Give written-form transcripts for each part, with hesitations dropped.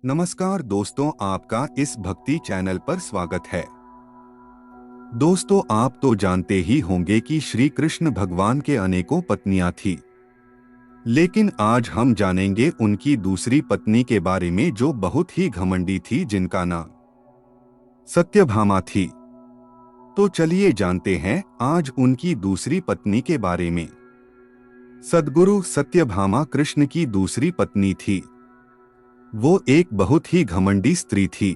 नमस्कार दोस्तों, आपका इस भक्ति चैनल पर स्वागत है। दोस्तों, आप तो जानते ही होंगे कि श्री कृष्ण भगवान के अनेकों पत्नियां थी, लेकिन आज हम जानेंगे उनकी दूसरी पत्नी के बारे में जो बहुत ही घमंडी थी, जिनका नाम सत्यभामा थी। तो चलिए जानते हैं आज उनकी दूसरी पत्नी के बारे में। सद्गुरु सत्यभामा कृष्ण की दूसरी पत्नी थी। वो एक बहुत ही घमंडी स्त्री थी।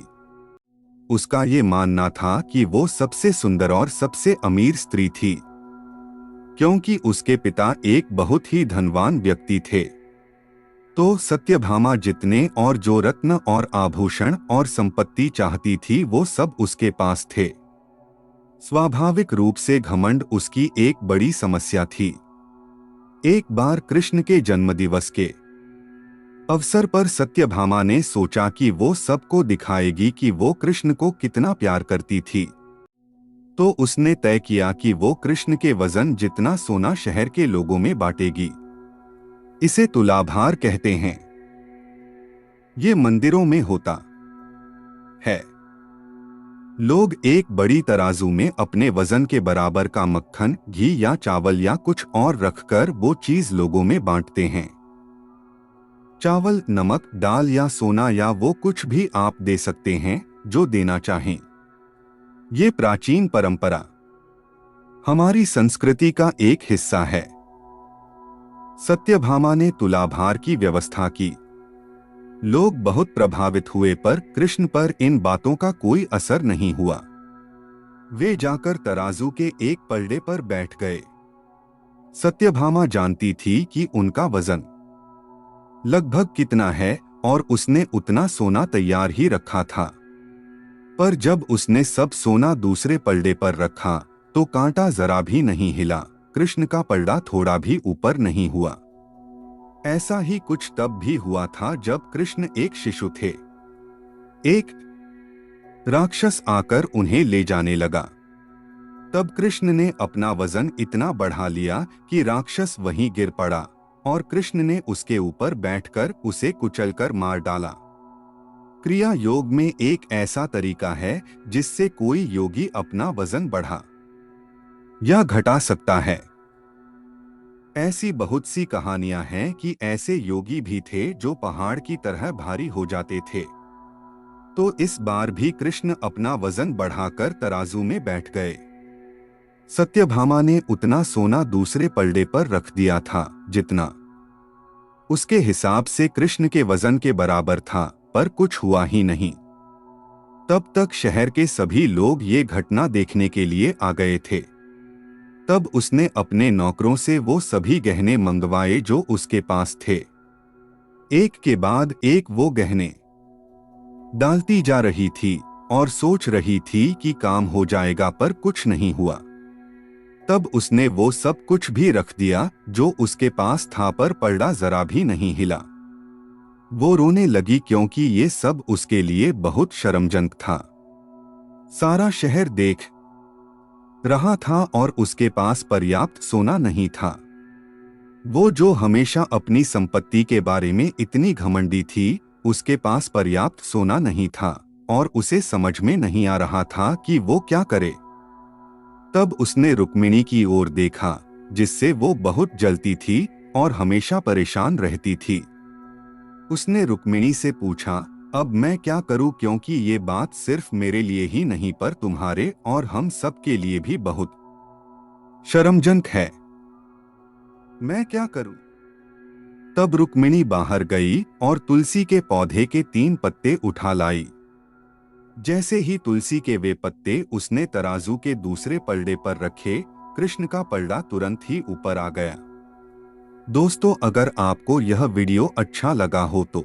उसका ये मानना था कि वो सबसे सुंदर और सबसे अमीर स्त्री थी, क्योंकि उसके पिता एक बहुत ही धनवान व्यक्ति थे। तो सत्यभामा जितने और जो रत्न और आभूषण और संपत्ति चाहती थी, वो सब उसके पास थे। स्वाभाविक रूप से घमंड उसकी एक बड़ी समस्या थी। एक बार कृष्ण के जन्मदिवस के अवसर पर सत्यभामा ने सोचा कि वो सबको दिखाएगी कि वो कृष्ण को कितना प्यार करती थी। तो उसने तय किया कि वो कृष्ण के वजन जितना सोना शहर के लोगों में बांटेगी। इसे तुलाभार कहते हैं। ये मंदिरों में होता है। लोग एक बड़ी तराजू में अपने वजन के बराबर का मक्खन, घी या चावल या कुछ और रखकर वो चीज लोगों में बांटते हैं। चावल, नमक, दाल या सोना या वो कुछ भी आप दे सकते हैं जो देना चाहें। ये प्राचीन परंपरा हमारी संस्कृति का एक हिस्सा है। सत्यभामा ने तुलाभार की व्यवस्था की। लोग बहुत प्रभावित हुए, पर कृष्ण पर इन बातों का कोई असर नहीं हुआ। वे जाकर तराजू के एक पलड़े पर बैठ गए। सत्यभामा जानती थी कि उनका वजन लगभग कितना है और उसने उतना सोना तैयार ही रखा था। पर जब उसने सब सोना दूसरे पलड़े पर रखा तो कांटा जरा भी नहीं हिला। कृष्ण का पलड़ा थोड़ा भी ऊपर नहीं हुआ। ऐसा ही कुछ तब भी हुआ था जब कृष्ण एक शिशु थे। एक राक्षस आकर उन्हें ले जाने लगा। तब कृष्ण ने अपना वजन इतना बढ़ा लिया कि राक्षस वहीं गिर पड़ा और कृष्ण ने उसके ऊपर बैठकर उसे कुचलकर मार डाला। क्रिया योग में एक ऐसा तरीका है जिससे कोई योगी अपना वजन बढ़ा या घटा सकता है। ऐसी बहुत सी कहानियां हैं कि ऐसे योगी भी थे जो पहाड़ की तरह भारी हो जाते थे। तो इस बार भी कृष्ण अपना वजन बढ़ाकर तराजू में बैठ गए। सत्यभामा ने उतना सोना दूसरे पलड़े पर रख दिया था जितना उसके हिसाब से कृष्ण के वजन के बराबर था, पर कुछ हुआ ही नहीं। तब तक शहर के सभी लोग ये घटना देखने के लिए आ गए थे। तब उसने अपने नौकरों से वो सभी गहने मंगवाए जो उसके पास थे। एक के बाद एक वो गहने डालती जा रही थी और सोच रही थी कि काम हो जाएगा, पर कुछ नहीं हुआ। तब उसने वो सब कुछ भी रख दिया जो उसके पास था, पर पलड़ा जरा भी नहीं हिला। वो रोने लगी क्योंकि ये सब उसके लिए बहुत शर्मजनक था। सारा शहर देख रहा था और उसके पास पर्याप्त सोना नहीं था। वो जो हमेशा अपनी संपत्ति के बारे में इतनी घमंडी थी, उसके पास पर्याप्त सोना नहीं था और उसे समझ में नहीं आ रहा था कि वो क्या करे। तब उसने रुक्मिणी की ओर देखा, जिससे वो बहुत जलती थी और हमेशा परेशान रहती थी। उसने रुक्मिणी से पूछा, अब मैं क्या करूं, क्योंकि ये बात सिर्फ मेरे लिए ही नहीं पर तुम्हारे और हम सब के लिए भी बहुत शर्मजनक है। मैं क्या करूं? तब रुक्मिणी बाहर गई और तुलसी के पौधे के 3 पत्ते उठा लाई। जैसे ही तुलसी के वे पत्ते उसने तराजू के दूसरे पलड़े पर रखे, कृष्ण का पलड़ा तुरंत ही ऊपर आ गया। दोस्तों, अगर आपको यह वीडियो अच्छा लगा हो तो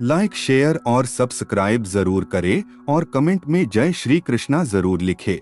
लाइक, शेयर और सब्सक्राइब जरूर करें और कमेंट में जय श्री कृष्णा जरूर लिखें।